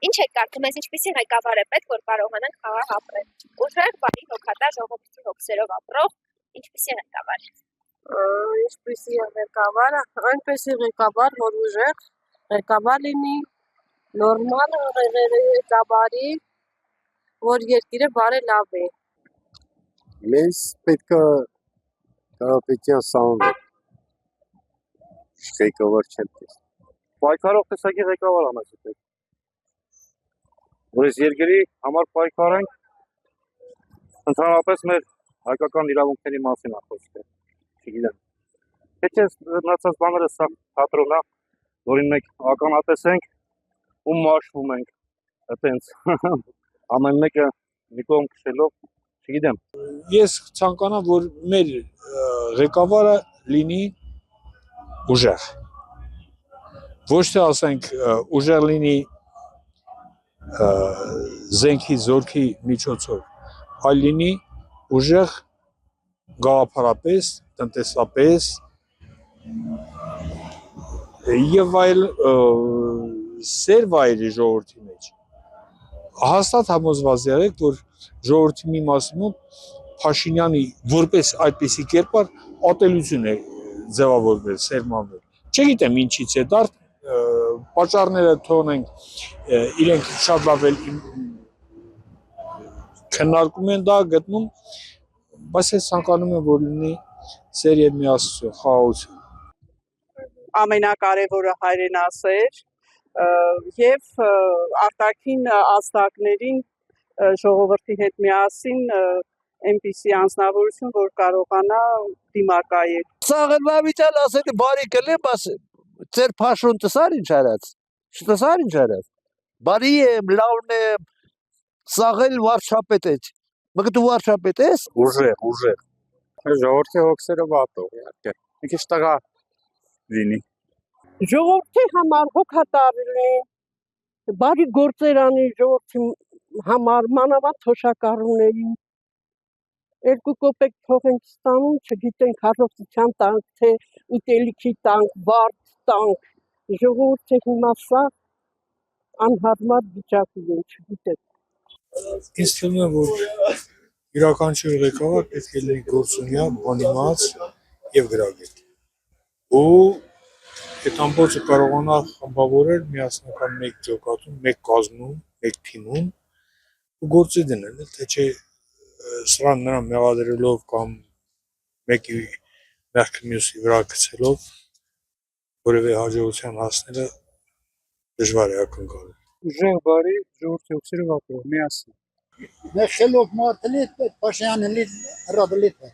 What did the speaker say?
Ինչ եք կարծում, ես ինչպիսի ղեկավար է պետք, որ կարողանանք խաղաղ ապրել։ Ուժեղ, բարի, հոգատար, ժողովրդի հոգսերով ապրող, ինչպիսի ղեկավար։ Ինչպիսի ղեկավարը, այնպիսի ղեկավար, որ ուժեղ ղեկավար լինի, նորմալ ղեկավարի, որ երկիրը բարելավի։ Մեզ պետք է Կարապետյան Սամվել ղեկավար չեմ տեսնում։ Պայքարող տեսակի ղեկավար ամենից պետք։ Որ այս երկրի համար պայքարենք, ընդհանրապես մեր հայկական իրավունքների մասին խոսքը, չգիտեմ։ Եթե մնացած բաները սա թատրոնն է, որին մենք ականատես ենք ու մաշվում ենք, այտենց ամեն մեկը մի կողմ քշելով, չգիտեմ։ Ես ցանկանամ, որ մեր ղեկավարը լինի ուժեղ։ Ոչ թե ասենք ուժեղ լինի զենքի զորքի միջոցով, այլ լինի ուժեղ գաղափարապես, տնտեսապես եւ այլ սեր վայրի ժողովրդի մեջ։ Հաստատ համոզված եղեք, որ ժողովրդի մի մասում Փաշինյանի որպես այդպիսի կերպար ատելություն է ձևավորվել, սերմանվել։ Չգիտեմ ինչից է դա, պատճառները թողնենք իրենք շատ լավ էլ քննարկում են դա, գտնում, բայց ես ցանկանում եմ, որ լինի սեր եւ միասնություն, խաղաղություն։ Ամենակարևորը հայրենասեր եւ արտաքին ազդակներին ժողովրդի հետ միասին այնպիսի անձնավորություն, որ կարողանա դիմակայել։ Սաղելվավիճալ ասել բարի կլեմ, բաս ծեր փաշուն տսար ինչ արած։ Չտսար ինչ արած։ Բարի եմ, լավն եմ, սաղել վարչապետ է։ Մգ դու վարչապետ ես։ Ուժեղ։ Ժողովրդի հոգսերը վատող, իհարկե։ Մի քիչ տղա լինի։ Ժողովրդի համար հոգատար լինի, բարի գործեր անի ժողովրդի համար, մանավանդ թոշակառուներին։ 2 կոպեկ փող ենք ստանում, չգիտենք հաջողության տանք, թե ուտելիքի տանք, վարդ տանք։ Ժողովուրդը հիմա սա անհարմար վիճակի է, չգիտեմ։ Ինձ թվում է, որ յուրաքանչյուր ղեկավար պետք է լինի գործունյա, բանիմաց եւ գրագետ։ Ու այդ ամբողջը կարողանա խմբավորել միասնական մեկ ջոկատում, մեկ կազմում, մեկ թիմում ու գործի դնել, թե չէ սրան նրան մեղադրելով կամ մեկի մեղքը մյուսի վրա գցելով որևէ հաջողության հասնելը դժվար է ակնկալել։ Ուժեղ, բարի, ժողովրդի հոգսերը վատող, միասին։ Մեր խելոք մարդը լիտ, Փաշինյանը լիտ, հրաբլիտ է։